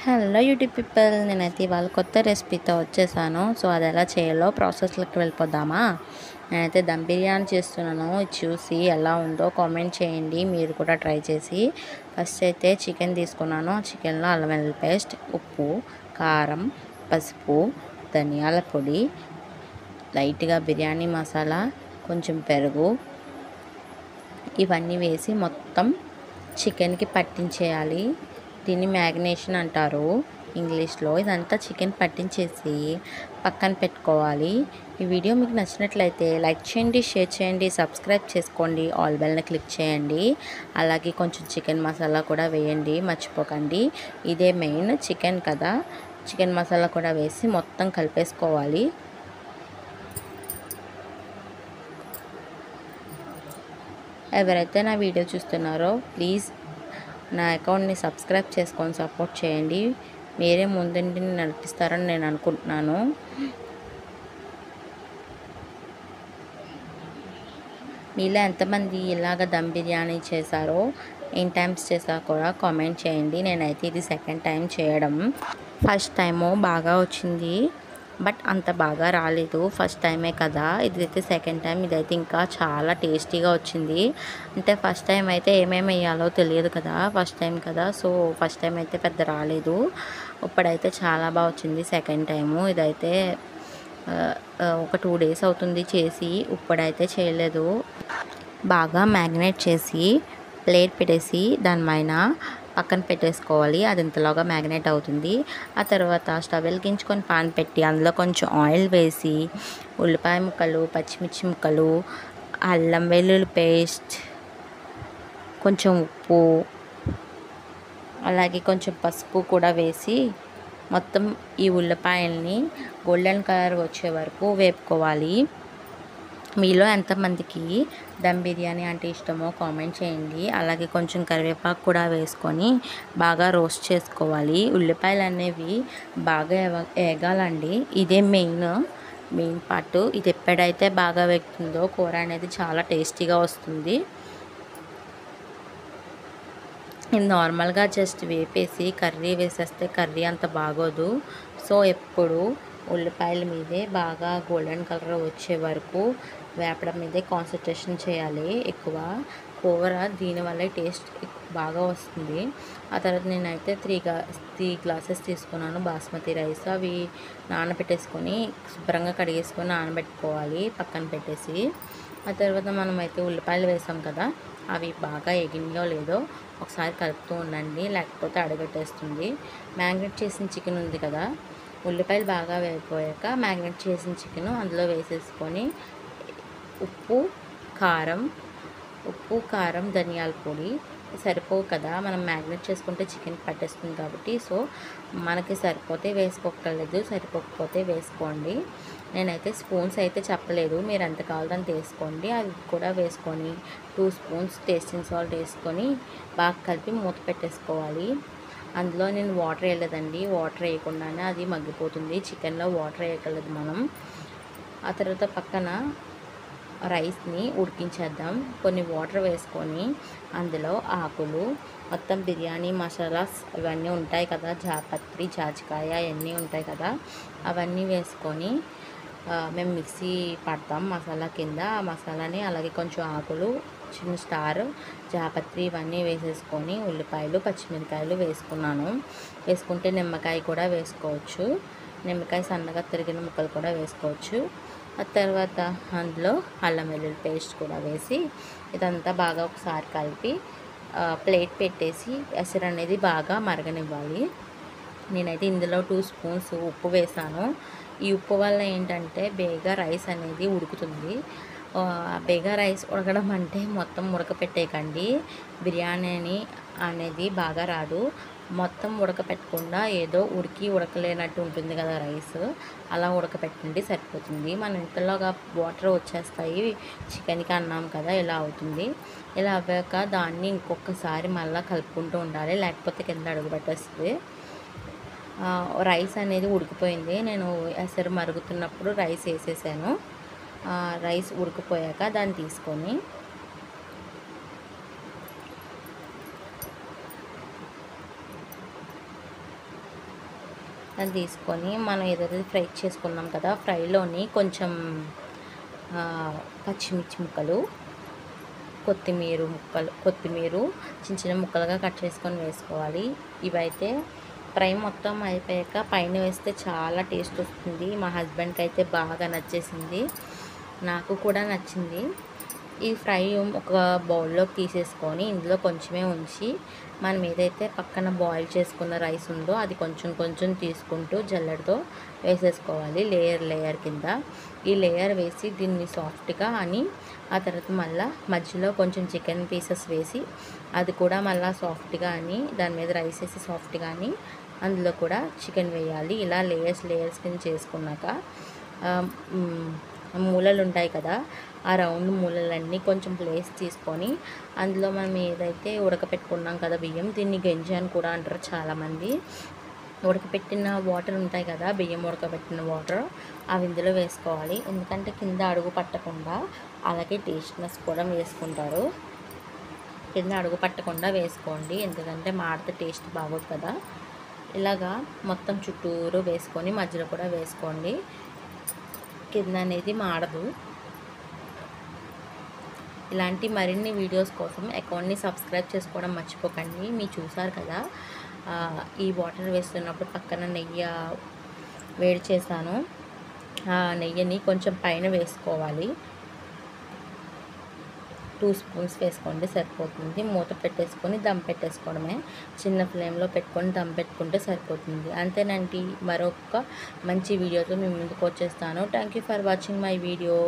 Hello YouTube people, నేనైతే ఇవాళ కొత్త రెసిపీతో వచ్చేసాను. సో అది ఎలా చేయాలో ప్రాసెస్లోకి వెళ్ళిపోదామా. నేనైతే దమ్ బిర్యానీ చేస్తున్నాను. చూసి ఎలా ఉందో కామెంట్ చేయండి, మీరు కూడా ట్రై చేసి. ఫస్ట్ అయితే చికెన్ తీసుకున్నాను. ఆ చికెన్లో అల్లం వెల్లుల్లి పేస్ట్, ఉప్పు, కారం, పసుపు, ధనియాల పొడి, లైట్గా బిర్యానీ మసాలా, కొంచెం పెరుగు, ఇవన్నీ వేసి మొత్తం చికెన్కి పట్టించేయాలి. దీన్ని మ్యాగ్నేషన్ అంటారు ఇంగ్లీష్లో. ఇదంతా చికెన్ పట్టించేసి పక్కన పెట్టుకోవాలి. ఈ వీడియో మీకు నచ్చినట్లయితే లైక్ చేయండి, షేర్ చేయండి, సబ్స్క్రైబ్ చేసుకోండి, ఆల్ బెల్ని క్లిక్ చేయండి. అలాగే కొంచెం చికెన్ మసాలా కూడా వేయండి, మర్చిపోకండి. ఇదే మెయిన్, చికెన్ కదా. చికెన్ మసాలా కూడా వేసి మొత్తం కలిపేసుకోవాలి. ఎవరైతే నా వీడియో చూస్తున్నారో ప్లీజ్ నా అకౌంట్ని సబ్స్క్రైబ్ చేసుకొని సపోర్ట్ చేయండి. మీరే ముందుండి నడిపిస్తారని నేను అనుకుంటున్నాను. మీలో ఎంతమంది ఇలాగ దమ్ బిర్యానీ చేశారో, ఎన్ని టైమ్స్ చేశారో కూడా కామెంట్ చేయండి. నేనైతే ఇది సెకండ్ టైం చేయడం. ఫస్ట్ టైము బాగా వచ్చింది, బట్ అంత బాగా రాలేదు. ఫస్ట్ టైమే కదా, ఇదైతే సెకండ్ టైం. ఇదైతే ఇంకా చాలా టేస్టీగా వచ్చింది. అంటే ఫస్ట్ టైం అయితే ఏమేమి వేయాలో తెలియదు కదా, ఫస్ట్ టైం కదా. సో ఫస్ట్ టైం అయితే పెద్ద రాలేదు. ఇప్పుడైతే చాలా బాగా వచ్చింది సెకండ్ టైము. ఇదైతే ఒక 2 days అవుతుంది చేసి, ఇప్పుడైతే చేయలేదు. బాగా మ్యాగ్నేట్ చేసి ప్లేట్ పెట్టేసి దానిపైన పక్కన పెట్టేసుకోవాలి. అది ఇంతలోగా మ్యాగ్నేట్ అవుతుంది. ఆ తర్వాత స్టవ్ వెలిగించుకొని పాన్ పెట్టి అందులో కొంచెం ఆయిల్ వేసి ఉల్లిపాయ ముక్కలు, పచ్చిమిర్చి ముక్కలు, అల్లం వెల్లుల్లి పేస్ట్, కొంచెం ఉప్పు, అలాగే కొంచెం పసుపు కూడా వేసి మొత్తం ఈ ఉల్లిపాయల్ని గోల్డెన్ కలర్ వచ్చే వరకు వేపుకోవాలి. మీలో ఎంతమందికి దమ్ బిర్యానీ అంటే ఇష్టమో కామెంట్ చేయండి. అలాగే కొంచెం కరివేపాకు కూడా వేసుకొని బాగా రోస్ట్ చేసుకోవాలి. ఉల్లిపాయలు అనేవి బాగా వేగాలండి. ఇదే మెయిన్ పార్ట్. ఇది ఎప్పుడైతే బాగా వేగుతుందో కూర అనేది చాలా టేస్టీగా వస్తుంది. ఇది నార్మల్గా జస్ట్ వేపేసి కర్రీ వేసేస్తే కర్రీ అంత బాగోదు. సో ఎప్పుడు ఉల్లిపాయల మీదే బాగా గోల్డెన్ కలర్ వచ్చే వరకు వేపడం మీదే కాన్సన్ట్రేషన్ చేయాలి ఎక్కువ. కూర దీనివల్ల టేస్ట్ బాగా వస్తుంది. ఆ తర్వాత నేనైతే 3 glasses తీసుకున్నాను బాస్మతి రైస్. అవి నానబెట్టేసుకొని శుభ్రంగా కడిగేసుకొని నానబెట్టుకోవాలి పక్కన పెట్టేసి. ఆ తర్వాత మనమైతే ఉల్లిపాయలు వేసాం కదా, అవి బాగా ఎగినాయో లేదో ఒకసారి కలుపుతూ ఉండండి, లేకపోతే అడగట్టేస్తుంది. మ్యాగ్నేట్ చేసిన చికెన్ ఉంది కదా, ఉల్లిపాయలు బాగా వేగిపోయాక మ్యాగ్నేట్ చేసిన చికెన్ అందులో వేసేసుకొని ఉప్పు, కారం, ధనియాల పొడి సరిపోవు కదా, మనం మ్యాగ్నేట్ చేసుకుంటే చికెన్ పట్టేస్తుంది కాబట్టి. సో మనకి సరిపోతే వేసుకోక్కర్లేదు, సరిపోకపోతే వేసుకోండి. నేనైతే స్పూన్స్ అయితే చెప్పలేదు, మీరు ఎంత కావాలో అంత వేసుకోండి. అది కూడా వేసుకొని 2 spoons టేస్టింగ్ సాల్ట్ వేసుకొని బాగా కలిపి మూత పెట్టేసుకోవాలి. అందులో నేను వాటర్ వేయలేదండి, వాటర్ వేయకుండానే అది మగ్గిపోతుంది. చికెన్లో వాటర్ వేయగలదు మనం. ఆ తర్వాత పక్కన రైస్ని ఉడికించేద్దాం. కొన్ని వాటర్ వేసుకొని అందులో ఆకులు, మొత్తం బిర్యానీ మసాలాస్ ఇవన్నీ ఉంటాయి కదా, జాపత్రి, జాజికాయ అవన్నీ ఉంటాయి కదా, అవన్నీ వేసుకొని మేము మిక్సీ పడతాం మసాలా కింద. ఆ మసాలాని అలాగే కొంచెం ఆకులు, చిన్న స్టార్, జాపత్రి ఇవన్నీ వేసేసుకొని ఉల్లిపాయలు, పచ్చిమిరకాయలు వేసుకున్నాను. వేసుకుంటే నిమ్మకాయ కూడా వేసుకోవచ్చు, నిమ్మకాయ సన్నగా తరిగిన ముక్కలు కూడా వేసుకోవచ్చు. ఆ తర్వాత అందులో అల్లం వెల్లుల్లి పేస్ట్ కూడా వేసి ఇదంతా బాగా ఒకసారి కలిపి ప్లేట్ పెట్టేసి ఎసరు అనేది బాగా మరగనివ్వాలి. నేనైతే ఇందులో 2 spoons ఉప్పు వేసాను. ఈ ఉప్పు వల్ల ఏంటంటే బేగా రైస్ అనేది ఉడుకుతుంది. బేగా రైస్ ఉడకడం అంటే మొత్తం ఉడకపెట్టేయకండి, బిర్యానీ అనేది బాగా రాదు. మొత్తం ఉడకపెట్టకుండా ఏదో ఉడకలేనట్టు ఉంటుంది కదా రైస్, అలా ఉడకపెట్టండి సరిపోతుంది. మన ఇంతలోగా వాటర్ వచ్చేస్తాయి చికెన్కి అన్నాం కదా, ఇలా అవుతుంది. ఇలా అవ్వాక దాన్ని ఇంకొకసారి మళ్ళీ కలుపుకుంటూ ఉండాలి, లేకపోతే కింద అడుగుపెట్టేస్తుంది. రైస్ అనేది ఉడికిపోయింది. నేను ఎసరు మరుగుతున్నప్పుడు రైస్ వేసేసాను. రైస్ ఉడికిపోయాక దాన్ని తీసుకొని దాన్ని తీసుకొని మనం ఏదైతే ఫ్రై చేసుకున్నాం కదా, ఫ్రైలోని కొంచెం పచ్చిమిర్చి ముక్కలు, కొత్తిమీర చిన్న చిన్న ముక్కలుగా కట్ చేసుకొని వేసుకోవాలి. ఇవైతే ఫ్రై మొత్తం అయిపోయాక పైన వేస్తే చాలా టేస్ట్ వస్తుంది. మా హస్బెండ్కి అయితే బాగా నచ్చేసింది, నాకు కూడా నచ్చింది. ఈ ఫ్రై ఒక బౌల్లోకి తీసేసుకొని ఇందులో కొంచెమే ఉంచి మనం ఏదైతే పక్కన బాయిల్ చేసుకున్న రైస్ ఉందో అది కొంచెం కొంచెం తీసుకుంటూ జల్లెడతో వేసేసుకోవాలి, లేయర్ కింద. ఈ లేయర్ వేసి దీన్ని సాఫ్ట్గా అని ఆ తర్వాత మళ్ళీ మధ్యలో కొంచెం చికెన్ పీసెస్ వేసి అది కూడా మళ్ళీ సాఫ్ట్గా అని దాని మీద రైస్ వేసి సాఫ్ట్గా అని అందులో కూడా చికెన్ వేయాలి. ఇలా లేయర్స్ కింద చేసుకున్నాక మూలలు ఉంటాయి కదా, ఆ రౌండ్ మూలలన్నీ కొంచెం ప్లేస్ తీసుకొని అందులో మనం ఏదైతే ఉడకపెట్టుకున్నాం కదా బియ్యం, దీన్ని గంజి అని కూడా అంటారు చాలామంది. ఉడకపెట్టిన వాటర్ ఉంటాయి కదా, బియ్యం ఉడకబెట్టిన వాటర్, అవి ఇందులో వేసుకోవాలి. ఎందుకంటే కింద అడుగు పట్టకుండా, అలాగే టేస్ట్నెస్ కూడా వేసుకుంటారు. కింద అడుగు పట్టకుండా వేసుకోండి, ఎందుకంటే మాడితే టేస్ట్ బాగోదు కదా. ఇలాగా మొత్తం చుట్టూరు వేసుకొని మధ్యలో కూడా వేసుకోండి, కింద అనేది మాడదు. ఇలాంటి మరిన్ని వీడియోస్ కోసం అకౌంట్ని సబ్స్క్రైబ్ చేసుకోవడం మర్చిపోకండి. మీరు చూసారు కదా, ఈ వాటర్ వేస్తున్నప్పుడు పక్కన నెయ్యి వేడి చేశాను, ఆ నెయ్యిని కొంచెం పైన వేసుకోవాలి. 2 స్పూన్స్ వేసుకోండి సరిపోతుంది. మూత పెట్టేసుకొని దమ్ పెట్టేసుకోవడమే. చిన్న ఫ్లేమ్లో పెట్టుకొని దమ్ పెట్టుకుంటే సరిపోతుంది. అంతేనండి, మరొక మంచి వీడియోతో మీ ముందుకు వచ్చేస్తాను. Thank you for watching my video.